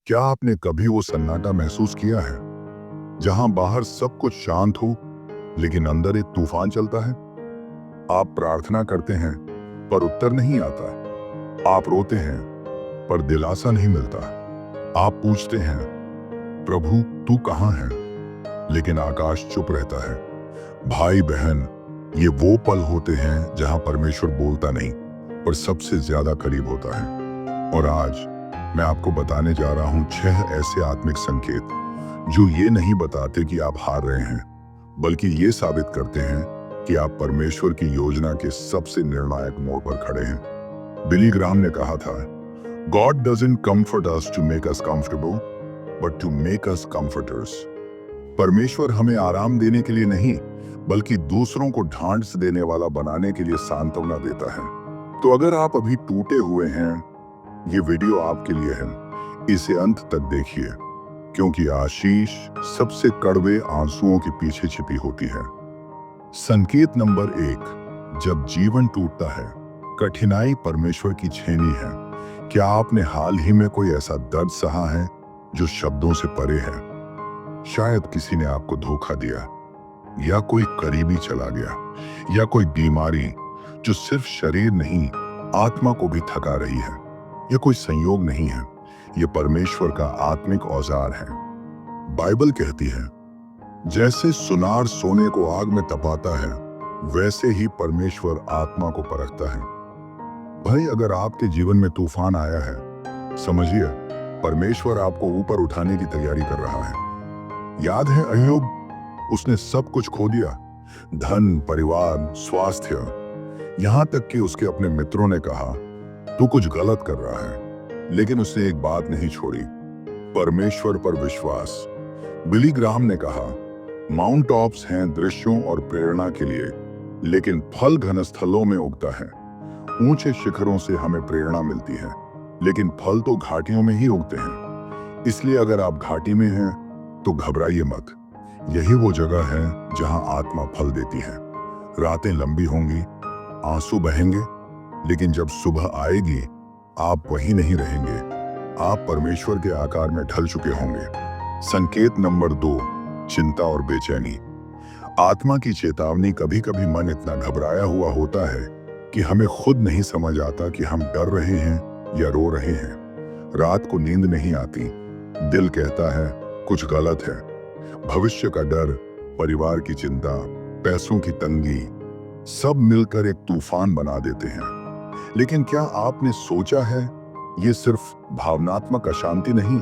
क्या आपने कभी वो सन्नाटा महसूस किया है जहां बाहर सब कुछ शांत हो लेकिन अंदर एक तूफान चलता है? आप प्रार्थना करते हैं पर उत्तर नहीं आता। आप रोते हैं पर दिलासा नहीं मिलता। आप पूछते हैं, प्रभु तू कहां है? लेकिन आकाश चुप रहता है। भाई बहन, ये वो पल होते हैं जहां परमेश्वर बोलता नहीं पर सबसे ज्यादा करीब होता है। और आज मैं आपको बताने जा रहा हूं 6 ऐसे आत्मिक संकेत जो ये नहीं बताते कि आप हार रहे हैं, बल्कि ये साबित करते हैं कि आप परमेश्वर की योजना के सबसे निर्णायक मोड़ पर खड़े हैं। बिली ग्राहम ने कहा था, God doesn't comfort us to make us comfortable but to make us comforters. परमेश्वर हमें आराम देने के लिए नहीं बल्कि दूसरों को ढांढस देने वाला बनाने के लिए सांत्वना देता है। तो अगर आप अभी टूटे हुए हैं, ये वीडियो आपके लिए है। इसे अंत तक देखिए, क्योंकि आशीष सबसे कड़वे आंसुओं के पीछे छिपी होती है। संकेत नंबर 1, जब जीवन टूटता है, कठिनाई परमेश्वर की छेनी है। क्या आपने हाल ही में कोई ऐसा दर्द सहा है जो शब्दों से परे है? शायद किसी ने आपको धोखा दिया, या कोई करीबी चला गया, या कोई बीमारी जो सिर्फ शरीर नहीं आत्मा को भी थका रही है। यह कोई संयोग नहीं है, यह परमेश्वर का आत्मिक औजार है। बाइबल कहती है, जैसे सुनार सोने को आग में तपाता है, वैसे ही परमेश्वर आत्मा को परखता है। भाई, अगर आपके जीवन में तूफान आया है, समझिए परमेश्वर आपको ऊपर उठाने की तैयारी कर रहा है। याद है अय्यूब? उसने सब कुछ खो दिया, धन, परिवार, स्वास्थ्य, यहां तक कि उसके अपने मित्रों ने कहा तू कुछ गलत कर रहा है, लेकिन उसने एक बात नहीं छोड़ी, परमेश्वर पर विश्वास। बिली ग्राहम ने कहा, माउंट टॉप्स हैं दृश्यों और प्रेरणा के लिए, लेकिन फल घन स्थलों में उगता है। ऊंचे शिखरों से हमें प्रेरणा मिलती है, लेकिन फल तो घाटियों में ही उगते हैं। इसलिए अगर आप घाटी में हैं तो घबराइए मत। यही वो जगह है जहां आत्मा फल देती है। रातें लंबी होंगी, आंसू बहेंगे, लेकिन जब सुबह आएगी आप वहीं नहीं रहेंगे। आप परमेश्वर के आकार में ढल चुके होंगे। संकेत नंबर 2, चिंता और बेचैनी। आत्मा की चेतावनी। कभी कभी मन इतना घबराया हुआ होता है कि हमें खुद नहीं समझ आता कि हम डर रहे हैं या रो रहे हैं। रात को नींद नहीं आती, दिल कहता है कुछ गलत है। भविष्य का डर, परिवार की चिंता, पैसों की तंगी, सब मिलकर एक तूफान बना देते हैं। लेकिन क्या आपने सोचा है, ये सिर्फ भावनात्मक अशांति नहीं,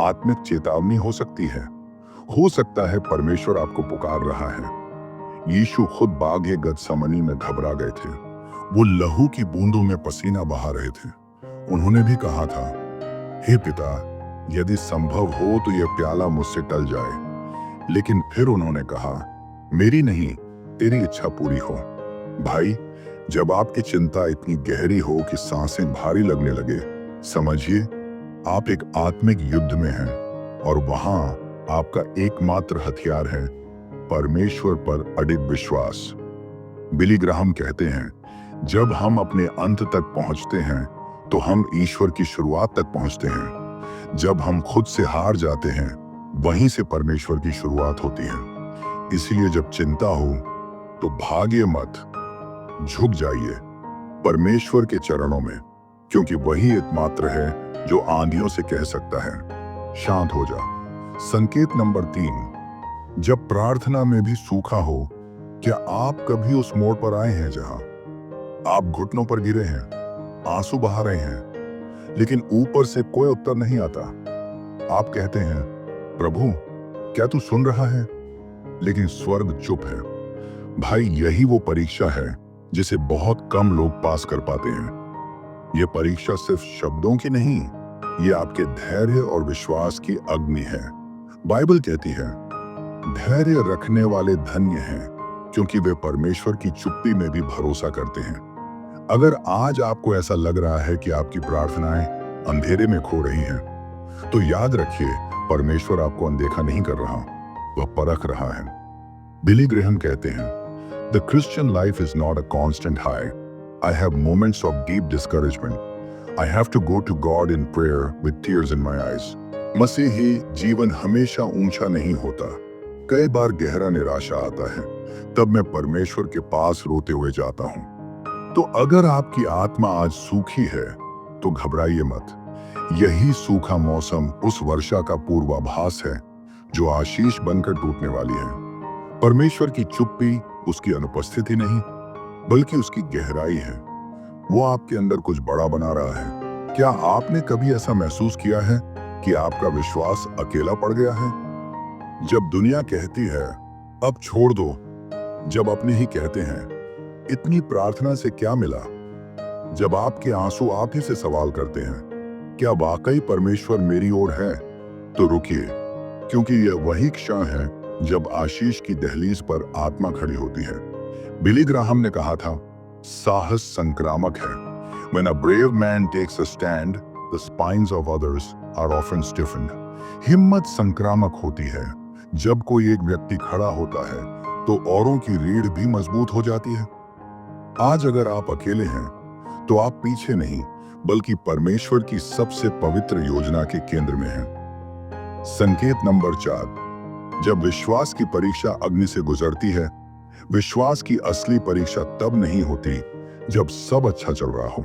आत्मिक चेतावनी हो सकती है। हो सकता है परमेश्वर आपको पुकार रहा है। यीशु खुद बाग गतसमनी में घबरा गए थे। वो लहू की बूंदों में पसीना बहा रहे थे। उन्होंने भी कहा था, हे पिता, यदि संभव हो तो यह प्याला मुझसे टल जाए। लेकिन फिर उन्होंने कहा, मेरी नहीं तेरी इच्छा पूरी हो। भाई, जब आपकी चिंता इतनी गहरी हो कि सांसें भारी लगने लगे, समझिए आप एक आत्मिक युद्ध में हैं, और वहां आपका एकमात्र हथियार है परमेश्वर पर अडिग विश्वास। बिली ग्राहम कहते हैं, जब हम अपने अंत तक पहुंचते हैं तो हम ईश्वर की शुरुआत तक पहुंचते हैं। जब हम खुद से हार जाते हैं, वहीं से परमेश्वर की शुरुआत होती है। इसलिए जब चिंता हो तो भागिए मत, झुक जाइए परमेश्वर के चरणों में, क्योंकि वही एकमात्र है जो आंधियों से कह सकता है, शांत हो जा। संकेत नंबर 3, जब प्रार्थना में भी सूखा हो। क्या आप कभी उस मोड़ पर आए हैं जहां आप घुटनों पर गिरे हैं, आंसू बहा रहे हैं, लेकिन ऊपर से कोई उत्तर नहीं आता? आप कहते हैं, प्रभु क्या तू सुन रहा है? लेकिन स्वर्ग चुप है। भाई, यही वो परीक्षा है जिसे बहुत कम लोग पास कर पाते हैं। ये परीक्षा सिर्फ शब्दों की नहीं, ये आपके धैर्य और विश्वास की अग्नि है। बाइबल कहती है, धैर्य रखने वाले धन्य हैं, क्योंकि वे परमेश्वर की चुप्पी में भी भरोसा करते हैं। अगर आज आपको ऐसा लग रहा है कि आपकी प्रार्थनाएं अंधेरे में खो रही हैं, तो याद रखिए, परमेश्वर आपको अनदेखा नहीं कर रहा, वह परख रहा है। बिली ग्राहम कहते हैं, The Christian life is not a constant high. I have moments of deep discouragement. I have to go to God in prayer with tears in my eyes. मसीही जीवन हमेशा ऊंचा नहीं होता, कई बार गहरा निराशा आता है, तब मैं परमेश्वर के पास रोते हुए जाता हूँ। तो अगर आपकी आत्मा आज सूखी है तो घबराइए मत। यही सूखा मौसम उस वर्षा का पूर्वाभास है जो आशीष बनकर टूटने वाली है। परमेश्वर की चुप्पी उसकी अनुपस्थिति नहीं, बल्कि उसकी गहराई है। वो आपके अंदर कुछ बड़ा बना रहा है। क्या आपने कभी ऐसा महसूस किया है कि आपका विश्वास अकेला पड़ गया है? जब दुनिया कहती है अब छोड़ दो, जब अपने ही कहते हैं इतनी प्रार्थना से क्या मिला, जब आपके आंसू आप ही से सवाल करते हैं क्या वाकई परमेश्वर मेरी ओर है, तो रुकिए, क्योंकि यह वही क्षण है जब आशीष की दहलीज पर आत्मा खड़ी होती है। बिली ग्राहम ने कहा था, साहस संक्रामक है। When a brave man takes a stand, the spines of others are often stiffened. हिम्मत संक्रामक होती है। जब कोई एक व्यक्ति खड़ा होता है तो औरों की रीढ़ भी मजबूत हो जाती है। आज अगर आप अकेले हैं तो आप पीछे नहीं, बल्कि परमेश्वर की सबसे पवित्र योजना के केंद्र में हैं। संकेत नंबर 4, जब विश्वास की परीक्षा अग्नि से गुजरती है। विश्वास की असली परीक्षा तब नहीं होती जब सब अच्छा चल रहा हो,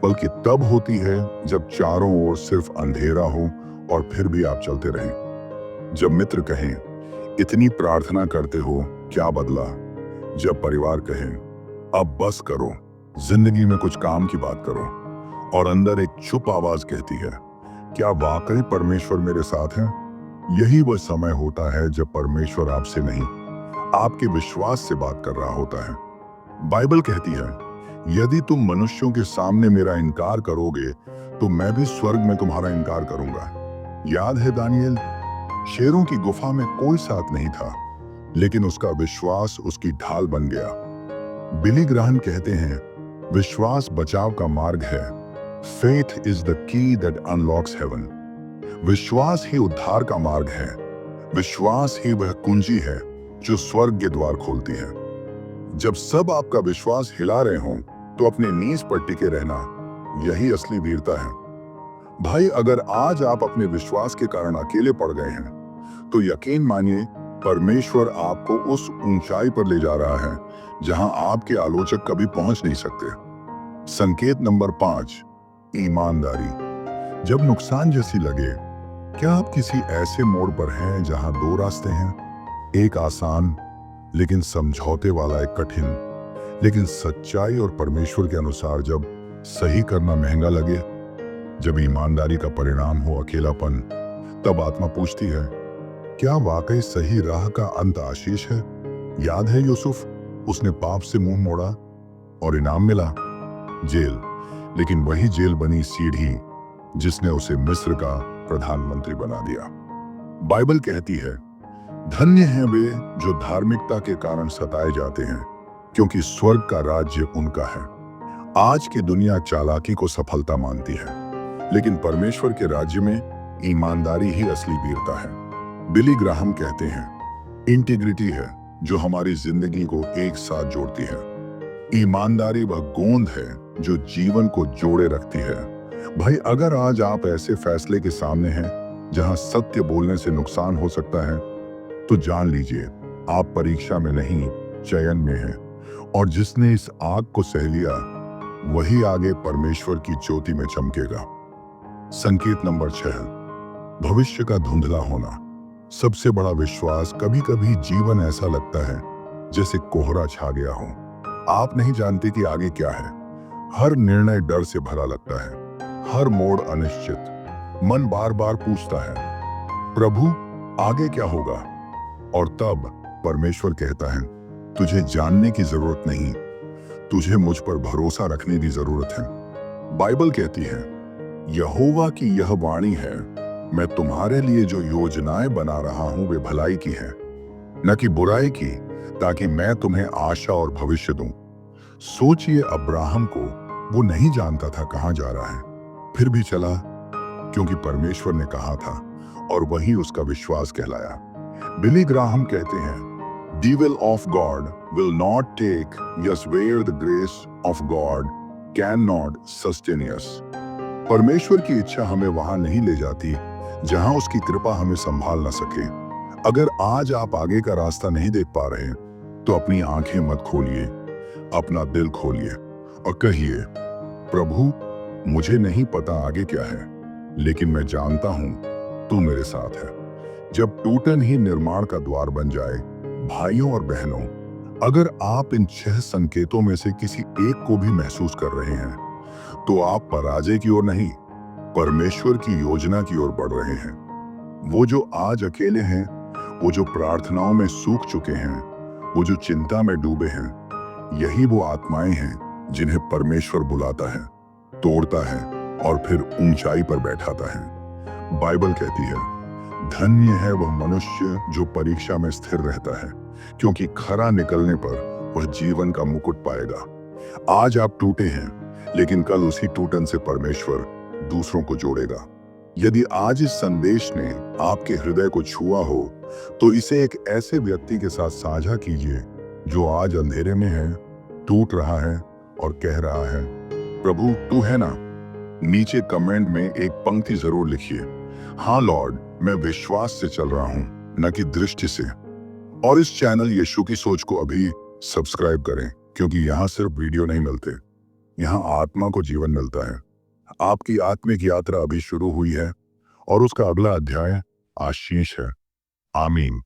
बल्कि तब होती है जब चारों ओर सिर्फ अंधेरा हो और फिर भी आप चलते रहें। जब मित्र कहें इतनी प्रार्थना करते हो, क्या बदला? जब परिवार कहे अब बस करो, जिंदगी में कुछ काम की बात करो, और अंदर एक चुप आवाज कहती है क्या वाकई परमेश्वर मेरे साथ है? यही वह समय होता है जब परमेश्वर आपसे नहीं, आपके विश्वास से बात कर रहा होता है। बाइबल कहती है यदि तुम मनुष्यों के सामने मेरा इनकार करोगे तो मैं भी स्वर्ग में तुम्हारा इनकार करूंगा। याद है दानियल? शेरों की गुफा में कोई साथ नहीं था, लेकिन उसका विश्वास उसकी ढाल बन गया। बिली ग्राहम कहते हैं विश्वास बचाव का मार्ग है। Faith is the key that unlocks heaven. विश्वास ही उद्धार का मार्ग है। विश्वास ही वह कुंजी है जो स्वर्ग के द्वार खोलती है। जब सब आपका विश्वास हिला रहे हों तो अपने नीज पर टिके रहना, यही असली वीरता है। भाई, अगर आज आप अपने विश्वास के कारण अकेले पड़ गए हैं तो यकीन मानिए परमेश्वर आपको उस ऊंचाई पर ले जा रहा है जहां आपके आलोचक कभी पहुंच नहीं सकते। संकेत नंबर 5, ईमानदारी। जब नुकसान जैसी लगे, क्या आप किसी ऐसे मोड़ पर हैं जहां दो रास्ते हैं? एक आसान लेकिन समझौते वाला, एक कठिन लेकिन सच्चाई और परमेश्वर के अनुसार। जब सही करना महंगा लगे, जब ईमानदारी का परिणाम हो अकेलापन, तब आत्मा पूछती है क्या वाकई सही राह का अंत आशीष है? याद है यूसुफ? उसने पाप से मुंह मोड़ा और इनाम मिला जेल, लेकिन वही जेल बनी सीढ़ी जिसने उसे मिस्र का प्रधानमंत्री बना दिया। बाइबल कहती है धन्य हैं वे जो धार्मिकता के कारण सताए जाते हैं, क्योंकि स्वर्ग का राज्य उनका है। आज की दुनिया चालाकी को सफलता मानती है, लेकिन परमेश्वर के राज्य में ईमानदारी ही असली वीरता है। बिली ग्राहम कहते हैं इंटीग्रिटी है जो हमारी जिंदगी को एक साथ जोड़ती है। ईमानदारी वह गोंद है जो जीवन को जोड़े रखती है। भाई, अगर आज आप ऐसे फैसले के सामने हैं जहां सत्य बोलने से नुकसान हो सकता है, तो जान लीजिए आप परीक्षा में नहीं, चयन में हैं। और जिसने इस आग को सह लिया वही आगे परमेश्वर की ज्योति में चमकेगा। संकेत नंबर 6, भविष्य का धुंधला होना। सबसे बड़ा विश्वास, कभी कभी जीवन ऐसा लगता है जैसे कोहरा छा गया हो। आप नहीं जानते कि आगे क्या है। हर निर्णय डर से भरा लगता है, हर मोड़ अनिश्चित। मन बार बार पूछता है प्रभु आगे क्या होगा? और तब परमेश्वर कहता है तुझे जानने की जरूरत नहीं, तुझे मुझ पर भरोसा रखने की जरूरत है। बाइबल कहती है यहोवा की यह वाणी है, मैं तुम्हारे लिए जो योजनाएं बना रहा हूं वे भलाई की है, न कि बुराई की, ताकि मैं तुम्हें आशा और भविष्य दूं। सोचिए अब्राहम को, वो नहीं जानता था कहां जा रहा है, फिर भी चला क्योंकि परमेश्वर ने कहा था, और वही उसका विश्वास कहलाया। बिली ग्राहम कहते हैं The will of God will not take us where the grace of God cannot sustain us. परमेश्वर की इच्छा हमें वहां नहीं ले जाती जहां उसकी कृपा हमें संभाल ना सके। अगर आज आप आगे का रास्ता नहीं देख पा रहे तो अपनी आंखें मत खोलिए, अपना दिल खोलिए और कहिए, प्रभु, मुझे नहीं पता आगे क्या है, लेकिन मैं जानता हूं तू मेरे साथ है। जब टूटन ही निर्माण का द्वार बन जाए, भाइयों और बहनों, अगर आप इन 6 संकेतों में से किसी एक को भी महसूस कर रहे हैं तो आप पराजय की ओर नहीं, परमेश्वर की योजना की ओर बढ़ रहे हैं। वो जो आज अकेले हैं, वो जो प्रार्थनाओं में सूख चुके हैं, वो जो चिंता में डूबे हैं, यही वो आत्माएं हैं जिन्हें परमेश्वर बुलाता है, तोड़ता है और फिर ऊंचाई पर बैठाता है। बाइबल कहती है, धन्य है वह मनुष्य जो परीक्षा में स्थिर रहता है, क्योंकि खरा निकलने पर वह जीवन का मुकुट पाएगा। आज आप टूटे हैं, लेकिन कल उसी टूटन से परमेश्वर दूसरों को जोड़ेगा। यदि आज इस संदेश ने आपके हृदय को छुआ हो तो इसे एक ऐसे व्यक्ति के साथ साझा कीजिए जो आज अंधेरे में है, टूट रहा है और कह रहा है, प्रभु तू है ना। नीचे कमेंट में एक पंक्ति जरूर लिखिए, हाँ लॉर्ड, मैं विश्वास से चल रहा हूं, न कि दृष्टि से। और इस चैनल यीशु की सोच को अभी सब्सक्राइब करें, क्योंकि यहाँ सिर्फ वीडियो नहीं मिलते, यहाँ आत्मा को जीवन मिलता है। आपकी आत्मिक यात्रा अभी शुरू हुई है और उसका अगला अध्याय आशीष है। आमीन।